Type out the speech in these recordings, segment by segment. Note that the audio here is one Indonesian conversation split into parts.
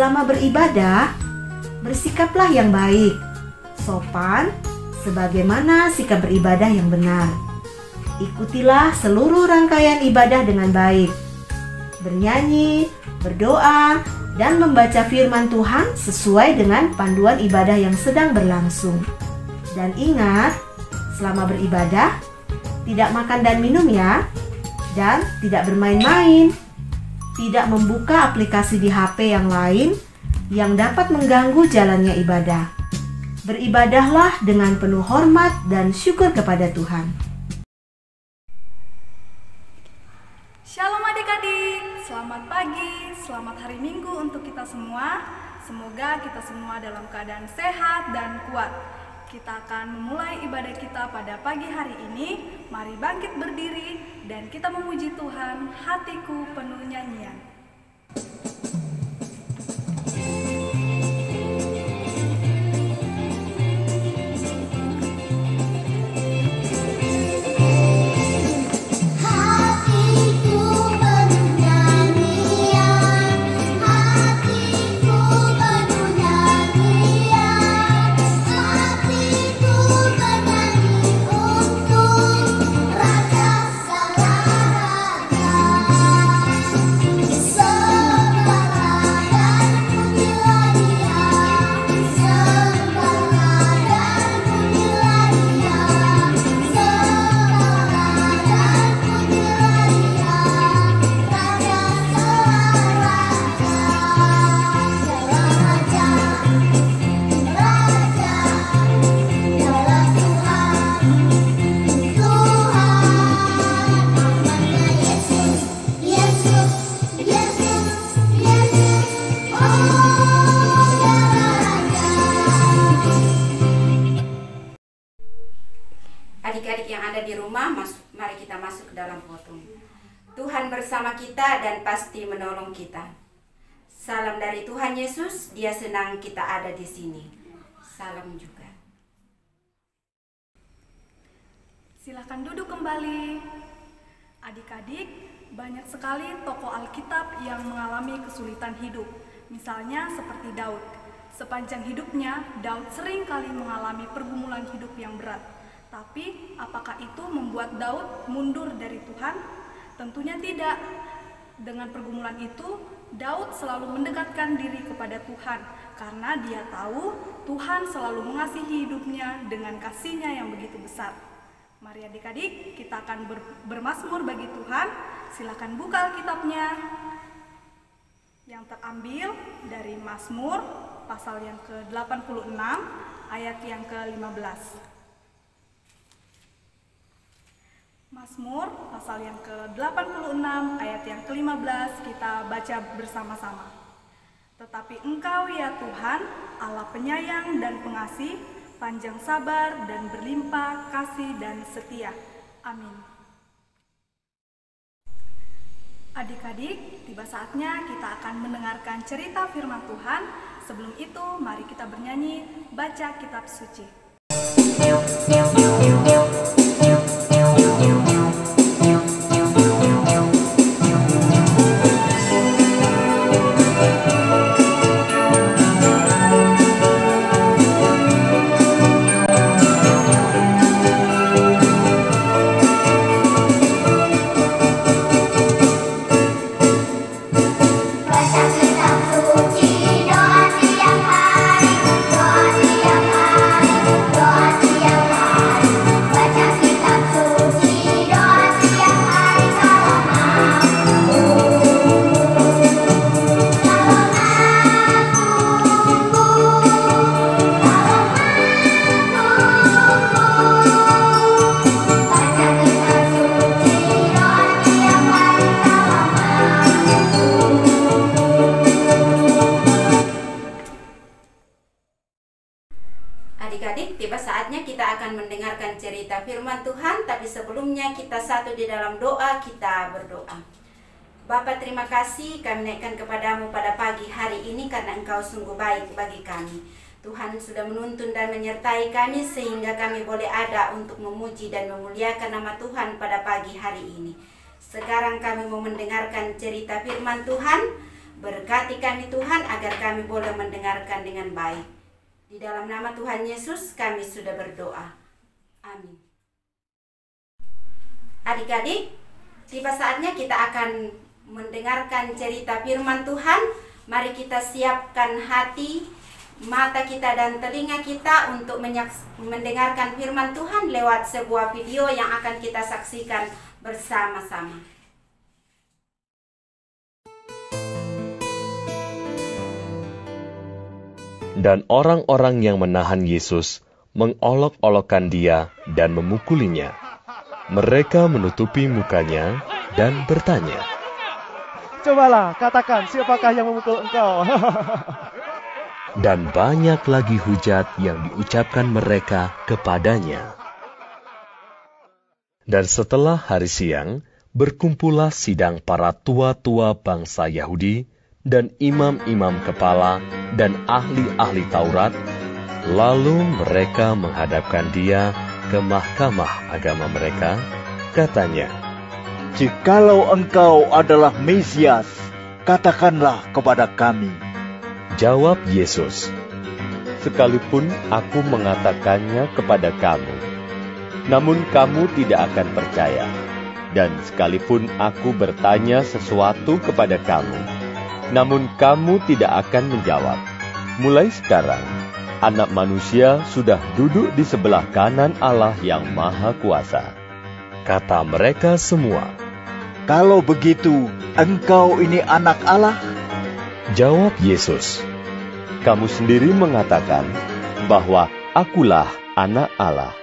selama beribadah, bersikaplah yang baik, sopan, sebagaimana sikap beribadah yang benar. Ikutilah seluruh rangkaian ibadah dengan baik, bernyanyi, berdoa, dan membaca firman Tuhan sesuai dengan panduan ibadah yang sedang berlangsung. Dan ingat, selama beribadah, tidak makan dan minum ya, dan tidak bermain-main, tidak membuka aplikasi di HP yang lain yang dapat mengganggu jalannya ibadah. Beribadahlah dengan penuh hormat dan syukur kepada Tuhan. Shalom adik-adik, selamat pagi, selamat hari Minggu untuk kita semua. Semoga kita semua dalam keadaan sehat dan kuat. Kita akan memulai ibadah kita pada pagi hari ini. Mari bangkit berdiri dan kita memuji Tuhan, hatiku penuh nyanyian. Adik-adik yang ada di rumah, mari kita masuk ke dalam potong. Tuhan bersama kita dan pasti menolong kita. Salam dari Tuhan Yesus, Dia senang kita ada di sini. Salam juga. Silakan duduk kembali. Adik-adik, banyak sekali tokoh Alkitab yang mengalami kesulitan hidup. Misalnya seperti Daud. Sepanjang hidupnya, Daud sering kali mengalami pergumulan hidup yang berat. Tapi, apakah itu membuat Daud mundur dari Tuhan? Tentunya tidak. Dengan pergumulan itu, Daud selalu mendekatkan diri kepada Tuhan karena dia tahu Tuhan selalu mengasihi hidupnya dengan kasih-Nya yang begitu besar. Mari adik-adik, kita akan bermazmur bagi Tuhan. Silakan buka Alkitabnya. Yang terambil dari Mazmur pasal yang ke-86 ayat yang ke-15. Mazmur pasal yang ke-86 ayat yang ke-15 kita baca bersama-sama. Tetapi Engkau ya Tuhan, Allah penyayang dan pengasih, panjang sabar dan berlimpah kasih dan setia. Amin. Adik-adik, tiba saatnya kita akan mendengarkan cerita firman Tuhan. Sebelum itu, mari kita bernyanyi baca kitab suci. Adik-adik, tiba saatnya kita akan mendengarkan cerita firman Tuhan, tapi sebelumnya kita satu di dalam doa, kita berdoa. Bapa, terima kasih kami naikkan kepadamu pada pagi hari ini karena Engkau sungguh baik bagi kami. Tuhan sudah menuntun dan menyertai kami sehingga kami boleh ada untuk memuji dan memuliakan nama Tuhan pada pagi hari ini. Sekarang kami mau mendengarkan cerita firman Tuhan. Berkati kami Tuhan agar kami boleh mendengarkan dengan baik. Di dalam nama Tuhan Yesus kami sudah berdoa. Amin. Adik-adik, tiba saatnya kita akan mendengarkan cerita firman Tuhan. Mari kita siapkan hati, mata kita dan telinga kita untuk mendengarkan firman Tuhan lewat sebuah video yang akan kita saksikan bersama-sama. Dan orang-orang yang menahan Yesus mengolok-olokkan dia dan memukulinya. Mereka menutupi mukanya dan bertanya, "Cobalah katakan, siapakah yang memukul engkau?" Dan banyak lagi hujat yang diucapkan mereka kepadanya. Dan setelah hari siang, berkumpullah sidang para tua-tua bangsa Yahudi dan imam-imam kepala dan ahli-ahli Taurat. Lalu mereka menghadapkan dia ke mahkamah agama mereka. Katanya, "Jikalau engkau adalah Mesias, katakanlah kepada kami." Jawab Yesus, "Sekalipun aku mengatakannya kepada kamu, namun kamu tidak akan percaya. Dan sekalipun aku bertanya sesuatu kepada kamu, namun kamu tidak akan menjawab. Mulai sekarang, Anak Manusia sudah duduk di sebelah kanan Allah yang Maha Kuasa." Kata mereka semua, "Kalau begitu, engkau ini anak Allah?" Jawab Yesus, "Kamu sendiri mengatakan bahwa akulah anak Allah."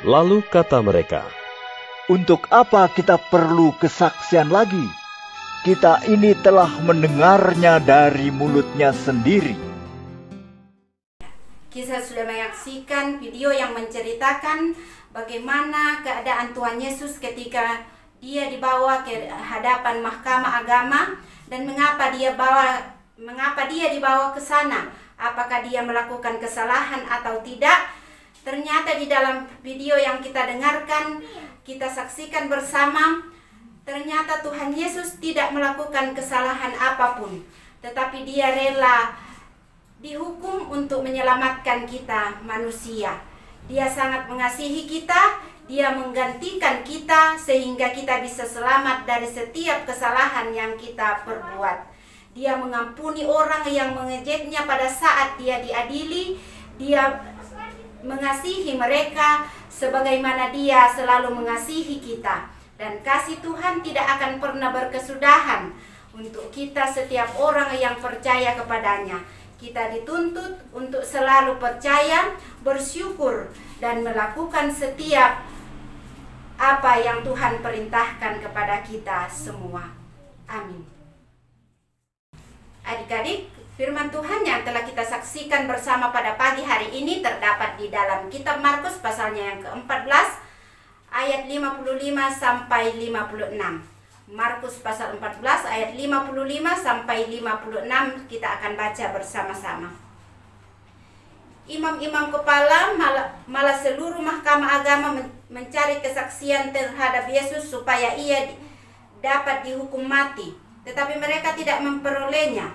Lalu kata mereka, "Untuk apa kita perlu kesaksian lagi? Kita ini telah mendengarnya dari mulutnya sendiri." Kita sudah menyaksikan video yang menceritakan bagaimana keadaan Tuhan Yesus ketika dia dibawa ke hadapan mahkamah agama dan mengapa dia dibawa ke sana. Apakah dia melakukan kesalahan atau tidak? Ternyata di dalam video yang kita dengarkan, kita saksikan bersama, ternyata Tuhan Yesus tidak melakukan kesalahan apapun, tetapi dia rela dihukum untuk menyelamatkan kita manusia. Dia sangat mengasihi kita, dia menggantikan kita sehingga kita bisa selamat dari setiap kesalahan yang kita perbuat. Dia mengampuni orang yang mengejeknya pada saat dia diadili. Dia mengasihi mereka sebagaimana dia selalu mengasihi kita. Dan kasih Tuhan tidak akan pernah berkesudahan untuk kita setiap orang yang percaya kepadanya. Kita dituntut untuk selalu percaya, bersyukur, dan melakukan setiap apa yang Tuhan perintahkan kepada kita semua. Amin. Adik-adik, firman Tuhan yang telah kita saksikan bersama pada pagi hari ini terdapat di dalam kitab Markus pasalnya yang ke-14 ayat 55 sampai 56. Markus pasal 14 ayat 55 sampai 56 kita akan baca bersama-sama. Imam-imam kepala malah seluruh mahkamah agama mencari kesaksian terhadap Yesus supaya ia dapat dihukum mati, tetapi mereka tidak memperolehnya.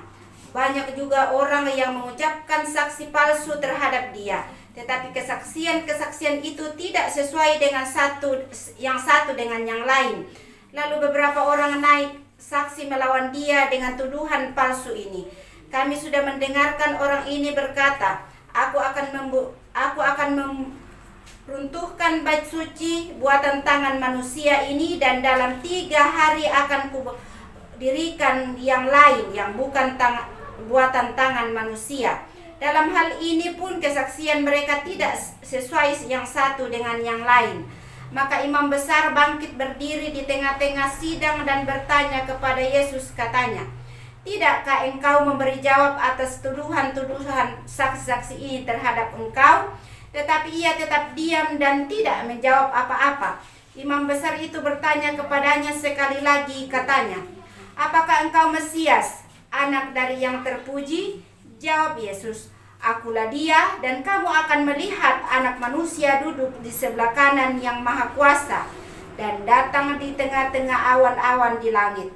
Banyak juga orang yang mengucapkan saksi palsu terhadap dia, tetapi kesaksian itu tidak sesuai dengan satu dengan yang lain. Lalu beberapa orang naik saksi melawan dia dengan tuduhan palsu ini. "Kami sudah mendengarkan orang ini berkata, Aku akan meruntuhkan bait suci buatan tangan manusia ini, dan dalam 3 hari akan kudirikan yang lain yang bukan buatan tangan manusia." Dalam hal ini pun kesaksian mereka tidak sesuai yang satu dengan yang lain. Maka imam besar bangkit berdiri di tengah-tengah sidang dan bertanya kepada Yesus, katanya, "Tidakkah engkau memberi jawab atas tuduhan-tuduhan saksi-saksi ini terhadap engkau?" Tetapi ia tetap diam dan tidak menjawab apa-apa. Imam besar itu bertanya kepadanya sekali lagi, katanya, "Apakah engkau Mesias, anak dari yang terpuji?" Jawab Yesus, "Akulah dia, dan kamu akan melihat Anak Manusia duduk di sebelah kanan yang Maha Kuasa dan datang di tengah-tengah awan-awan di langit."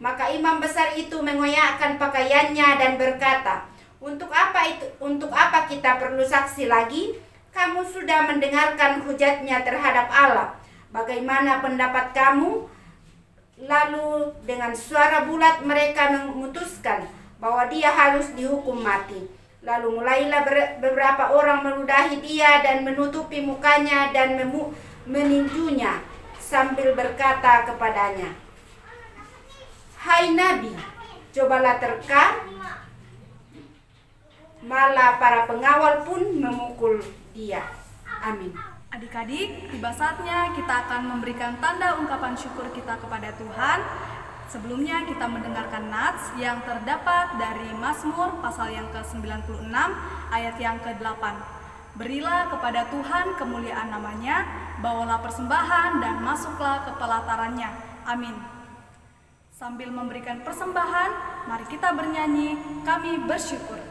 Maka imam besar itu mengoyakkan pakaiannya dan berkata, untuk apa kita perlu saksi lagi? Kamu sudah mendengarkan hujatnya terhadap Allah. Bagaimana pendapat kamu? Lalu dengan suara bulat mereka memutuskan bahwa dia harus dihukum mati. Lalu mulailah beberapa orang meludahi dia dan menutupi mukanya dan meninjunya sambil berkata kepadanya, "Hai Nabi, cobalah terka." Malah para pengawal pun memukul dia. Amin. Adik-adik, tiba saatnya kita akan memberikan tanda ungkapan syukur kita kepada Tuhan. Sebelumnya kita mendengarkan nats yang terdapat dari Mazmur pasal yang ke-96 ayat yang ke-8. Berilah kepada Tuhan kemuliaan namanya, bawalah persembahan dan masuklah ke pelatarannya. Amin. Sambil memberikan persembahan, mari kita bernyanyi, kami bersyukur.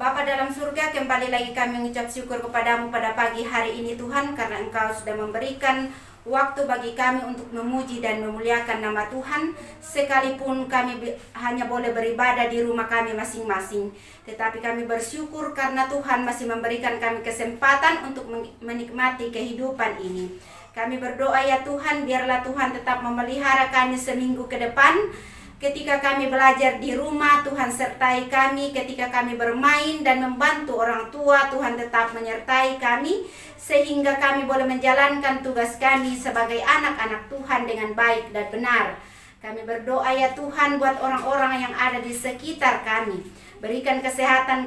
Bapa dalam surga, kembali lagi kami mengucap syukur kepadamu pada pagi hari ini Tuhan, karena Engkau sudah memberikan waktu bagi kami untuk memuji dan memuliakan nama Tuhan. Sekalipun kami hanya boleh beribadah di rumah kami masing-masing, tetapi kami bersyukur karena Tuhan masih memberikan kami kesempatan untuk menikmati kehidupan ini. Kami berdoa ya Tuhan, biarlah Tuhan tetap memelihara kami seminggu ke depan. Ketika kami belajar di rumah, Tuhan sertai kami. Ketika kami bermain dan membantu orang tua, Tuhan tetap menyertai kami, sehingga kami boleh menjalankan tugas kami sebagai anak-anak Tuhan dengan baik dan benar. Kami berdoa ya Tuhan buat orang-orang yang ada di sekitar kami. Berikan kesehatan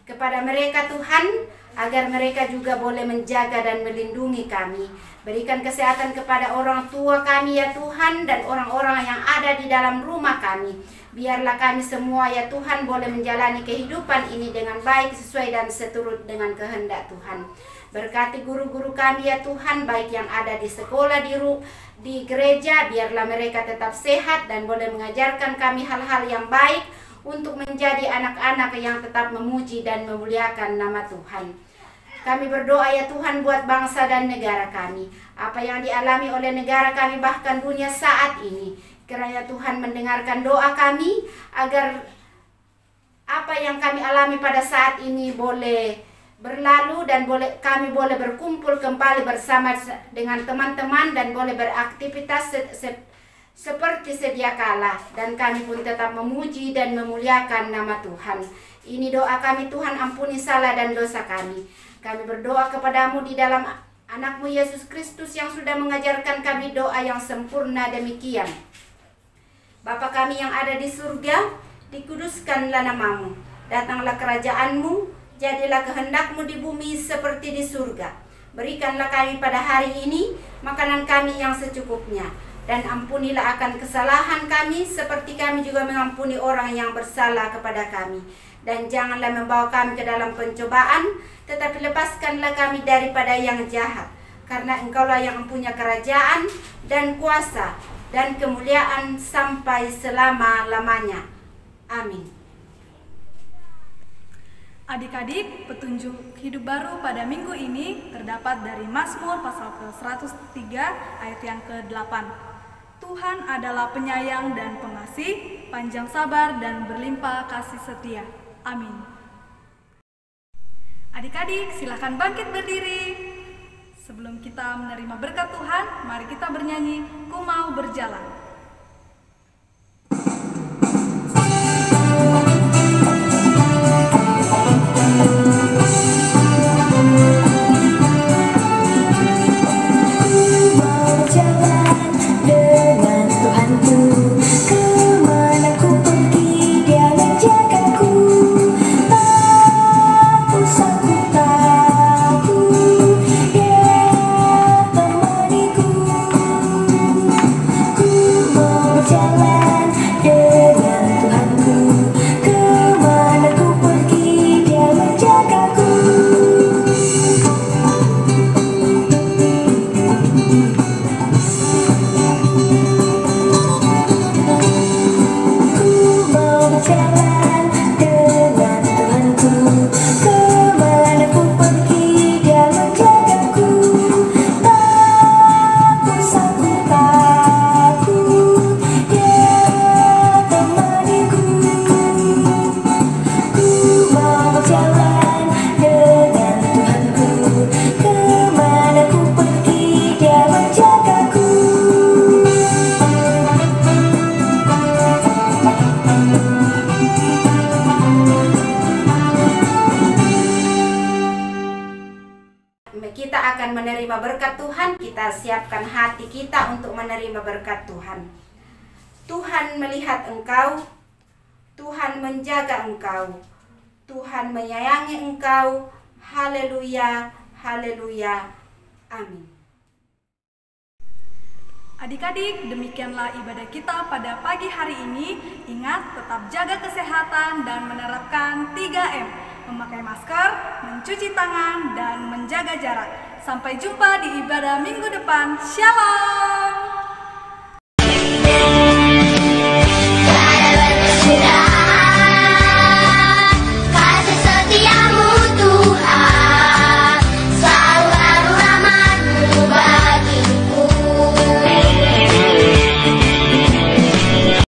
kepada mereka Tuhan, agar mereka juga boleh menjaga dan melindungi kami. Berikan kesehatan kepada orang tua kami ya Tuhan, dan orang-orang yang ada di dalam rumah kami. Biarlah kami semua ya Tuhan boleh menjalani kehidupan ini dengan baik, sesuai dan seturut dengan kehendak Tuhan. Berkati guru-guru kami ya Tuhan, baik yang ada di sekolah, di gereja. Biarlah mereka tetap sehat dan boleh mengajarkan kami hal-hal yang baik untuk menjadi anak-anak yang tetap memuji dan memuliakan nama Tuhan. Kami berdoa ya Tuhan buat bangsa dan negara kami. Apa yang dialami oleh negara kami, bahkan dunia saat ini, kiranya Tuhan mendengarkan doa kami, agar apa yang kami alami pada saat ini boleh berlalu, dan kami boleh berkumpul kembali bersama dengan teman-teman, dan boleh beraktivitas seperti sedia kala, dan kami pun tetap memuji dan memuliakan nama Tuhan. Ini doa kami Tuhan, ampuni salah dan dosa kami. Kami berdoa kepadamu di dalam Anakmu Yesus Kristus yang sudah mengajarkan kami doa yang sempurna demikian. Bapa kami yang ada di surga, dikuduskanlah namamu. Datanglah kerajaanmu, jadilah kehendakmu di bumi seperti di surga. Berikanlah kami pada hari ini makanan kami yang secukupnya. Dan ampunilah akan kesalahan kami, seperti kami juga mengampuni orang yang bersalah kepada kami. Dan janganlah membawa kami ke dalam pencobaan, tetapi lepaskanlah kami daripada yang jahat. Karena Engkaulah yang mempunyai kerajaan dan kuasa dan kemuliaan sampai selama-lamanya. Amin. Adik-adik, petunjuk hidup baru pada minggu ini terdapat dari Mazmur pasal ke-103 ayat yang ke-8. Tuhan adalah penyayang dan pengasih, panjang sabar dan berlimpah kasih setia. Amin. Adik-adik, silakan bangkit berdiri. Sebelum kita menerima berkat Tuhan, mari kita bernyanyi, Ku Mau Berjalan. Kita akan menerima berkat Tuhan. Kita siapkan hati kita untuk menerima berkat Tuhan. Tuhan melihat engkau, Tuhan menjaga engkau, Tuhan menyayangi engkau. Haleluya, haleluya, amin. Adik-adik, demikianlah ibadah kita pada pagi hari ini. Ingat, tetap jaga kesehatan dan menerapkan 3M. Memakai masker, mencuci tangan, dan menjaga jarak. Sampai jumpa di ibadah minggu depan. Shalom!